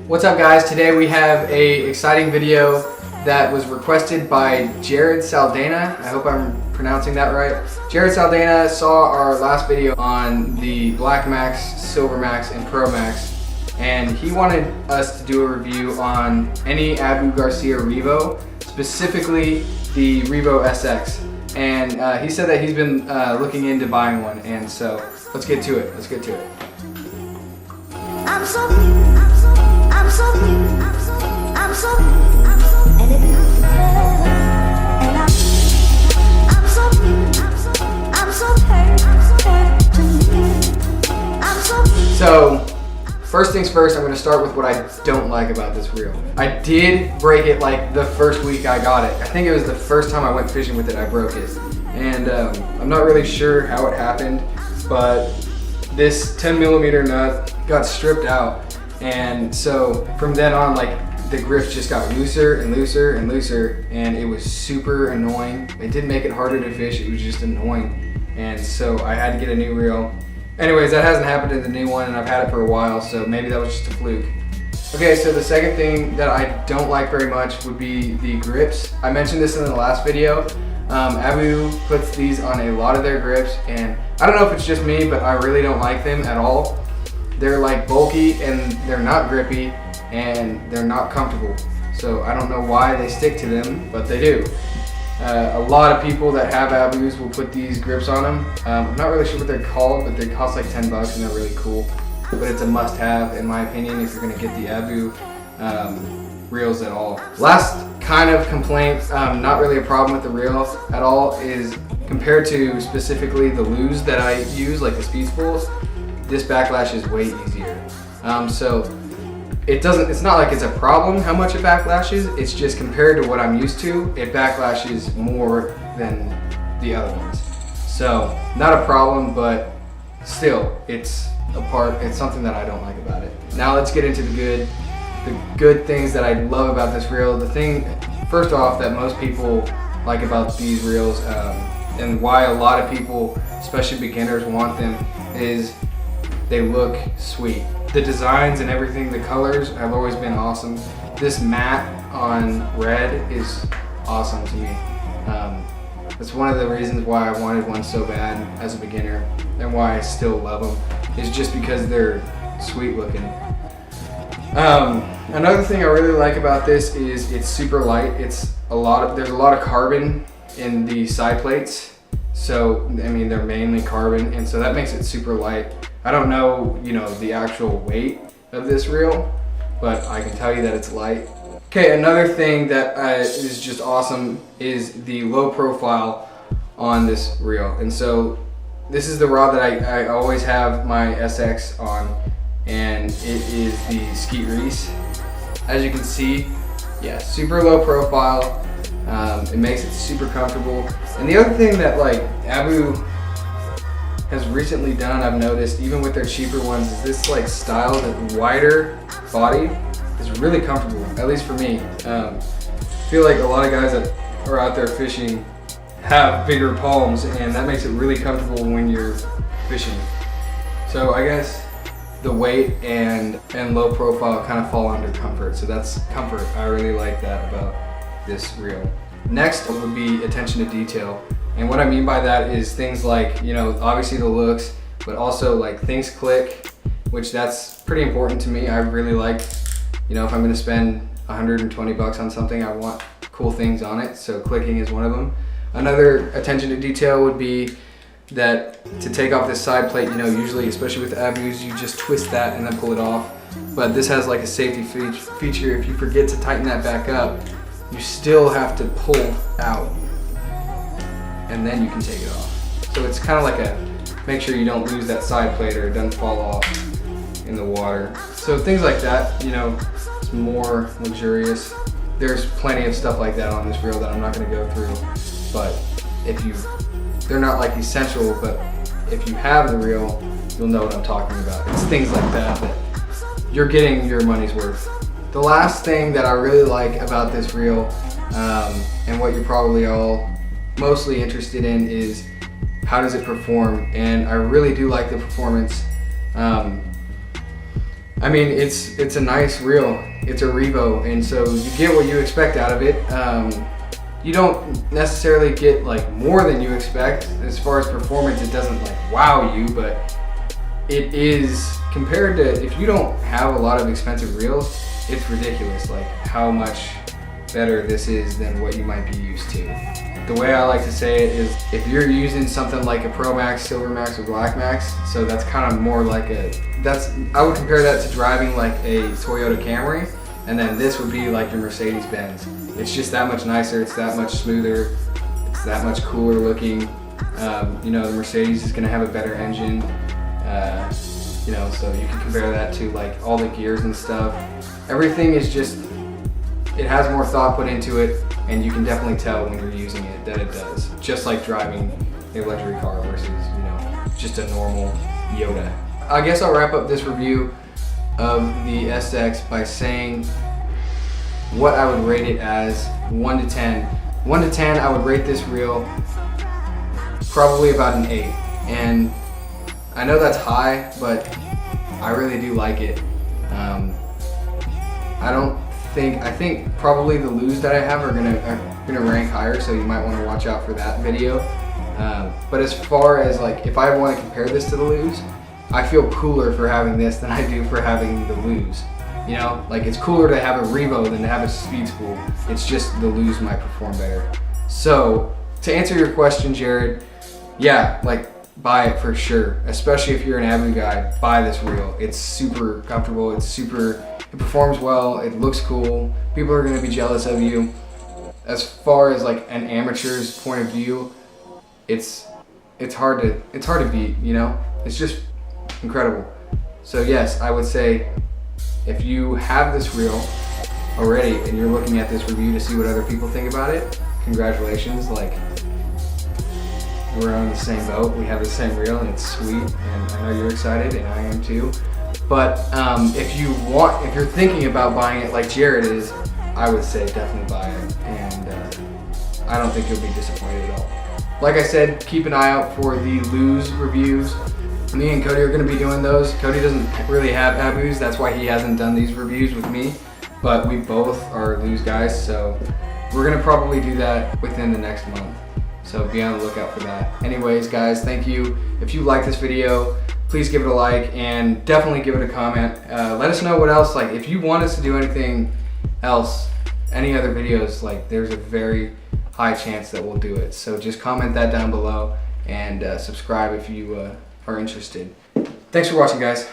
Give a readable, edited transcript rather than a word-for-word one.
What's up guys? Today we have a exciting video that was requested by Jared Saldana. I hope I'm pronouncing that right. Jared Saldana saw our last video on the Black Max, Silver Max, and Pro Max, and he wanted us to do a review on any Abu Garcia Revo, specifically the Revo SX. And he said that he's been looking into buying one, and so let's get to it. I'm so new, I'm so new, I'm so new, and it feels good. And I'm so new, I'm so hurt to me. I'm so new. So, first things first, I'm going to start with what I don't like about this reel. I did break it like the first week I got it. I think it was the first time I went fishing with it, I broke it. And I'm not really sure how it happened, but this 10mm nut got stripped out, and so from then on, like, the grips just got looser and looser and looser, and it was super annoying. It didn't make it harder to fish, it was just annoying, and so I had to get a new reel. Anyways, that hasn't happened to the new one, and I've had it for a while, so maybe that was just a fluke. Okay, so the second thing that I don't like very much would be the grips. I mentioned this in the last video. Abu puts these on a lot of their grips, and I don't know if it's just me, but I really don't like them at all. They're like bulky, and they're not grippy, and they're not comfortable. So I don't know why they stick to them, but they do. A lot of people that have Abus will put these grips on them. I'm not really sure what they're called, but they cost like 10 bucks and they're really cool. But it's a must-have, in my opinion, if you're gonna get the Abu reels at all. Last kind of complaint, not really a problem with the reel at all, is compared to specifically the lues that I use, like the speed spools, this backlash is way easier. So it's not like it's a problem how much it backlashes, it's just compared to what I'm used to, it backlashes more than the other ones. So not a problem, but still, it's something that I don't like about it. Now let's get into the good things that I love about this reel. The thing, first off, that most people like about these reels, and why a lot of people, especially beginners, want them, is they look sweet. The designs and everything, the colors have always been awesome. This matte on red is awesome to me. That's one of the reasons why I wanted one so bad as a beginner, and why I still love them, is just because they're sweet looking. Another thing I really like about this is it's super light. There's a lot of carbon in the side plates. So, I mean, they're mainly carbon, and so that makes it super light. I don't know, the actual weight of this reel, but I can tell you that it's light. Okay, another thing that is just awesome is the low profile on this reel. And so this is the rod that I always have my SX on, and it is the Skeet Reese. As you can see, yeah, super low profile. It makes it super comfortable. And the other thing that Abu has recently done, I've noticed, even with their cheaper ones, is this style, that wider body is really comfortable, at least for me. I feel like a lot of guys that are out there fishing have bigger palms, and that makes it really comfortable when you're fishing. So I guess the weight and low profile kind of fall under comfort, so that's comfort. I really like that about this reel. Next would be attention to detail, and what I mean by that is things like, obviously the looks, but also things click, which that's pretty important to me. I really like, if I'm going to spend 120 bucks on something, I want cool things on it, so clicking is one of them. Another attention to detail would be that to take off this side plate, usually, especially with Abus, you just twist that and then pull it off. But this has a safety feature. If you forget to tighten that back up, you still have to pull out, and then you can take it off. So it's kind of like make sure you don't lose that side plate or it doesn't fall off in the water. So things like that, it's more luxurious. There's plenty of stuff like that on this reel that I'm not going to go through, but they're not essential, but if you have the reel, you'll know what I'm talking about. It's things like that you're getting your money's worth. The last thing that I really like about this reel, and what you're probably all mostly interested in, is how does it perform? And I really do like the performance. I mean, it's a nice reel. It's a Revo, and so you get what you expect out of it. You don't necessarily get like more than you expect as far as performance. It doesn't like wow you, but it is compared to if you don't have a lot of expensive reels, it's ridiculous like how much better this is than what you might be used to. The way I like to say it is if you're using something like a Pro Max, Silver Max, or Black Max, so that's kind of more like I would compare that to driving like a Toyota Camry, and then this would be like your Mercedes Benz. It's just that much nicer, it's that much smoother, it's that much cooler looking. You know, the Mercedes is gonna have a better engine. You know, so you can compare that to like all the gears and stuff. Everything is just, it has more thought put into it, and you can definitely tell when you're using it that it does. Just like driving a luxury car versus, you know, just a normal Yoda. I guess I'll wrap up this review of the SX by saying what I would rate it as 1 to 10. 1 to 10, I would rate this reel probably about an 8. And I know that's high, but I really do like it. I think probably the Lose that I have are gonna rank higher, so you might want to watch out for that video. But as far as like if I want to compare this to the Lose, I feel cooler for having this than I do for having the Lose. You know, like it's cooler to have a Revo than to have a Speed Spool. It's just the Lose might perform better. So to answer your question, Jared, yeah, like buy it for sure. Especially if you're an Abu guy, buy this reel. It's super comfortable. It performs well. It looks cool. People are gonna be jealous of you. As far as like an amateur's point of view, it's hard to beat. You know, it's just incredible. So yes, I would say if you have this reel already and you're looking at this review to see what other people think about it, congratulations. Like, we're on the same boat. We have the same reel and it's sweet, and I know you're excited and I am too. But if you're thinking about buying it like Jared is, I would say definitely buy it, and I don't think you'll be disappointed at all. Like I said, keep an eye out for the Lose reviews. Me and Cody are going to be doing those. Cody doesn't really have Abus, that's why he hasn't done these reviews with me, but we both are Lose guys, so we're going to probably do that within the next month. So be on the lookout for that. Anyways, guys, thank you. If you like this video, please give it a like and definitely give it a comment. Let us know what else, like if you want us to do anything else, any other videos, like there's a very high chance that we'll do it. So just comment that down below and subscribe if you are interested. Thanks for watching, guys.